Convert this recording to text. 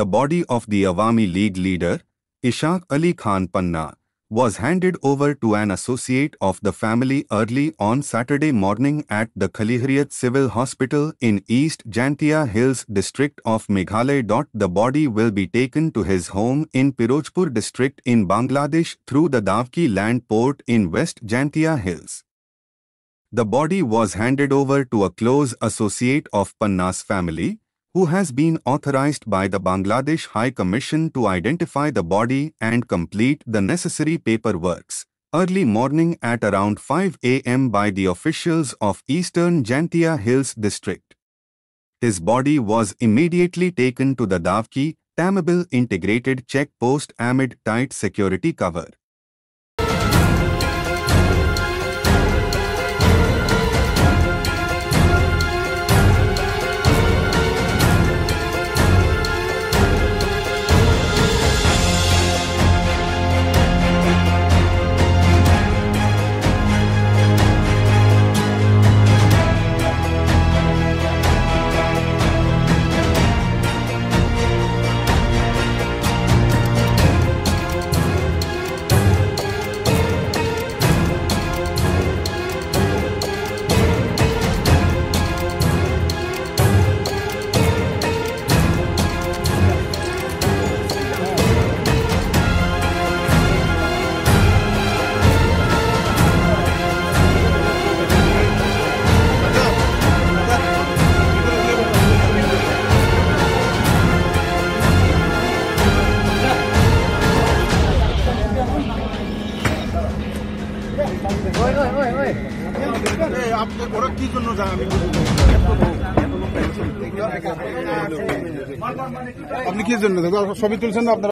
the body of the Awami League leader, Ishaq Ali Khan Panna, was handed over to an associate of the family early on Saturday morning at the Khalihariat Civil Hospital in East Jantia Hills district of Meghalaya. The body will be taken to his home in Pirojpur district in Bangladesh through the Davki land port in West Jantia Hills. The body was handed over to a close associate of Panna's family, who has been authorized by the Bangladesh High Commission to identify the body and complete the necessary paperwork. Early morning at around 5 a.m. by the officials of Eastern Jantia Hills district. His body was immediately taken to the Davki, Tamil integrated check post amid tight security cover. আপনি কি জন্য সবই তুলছেন না আপনারা?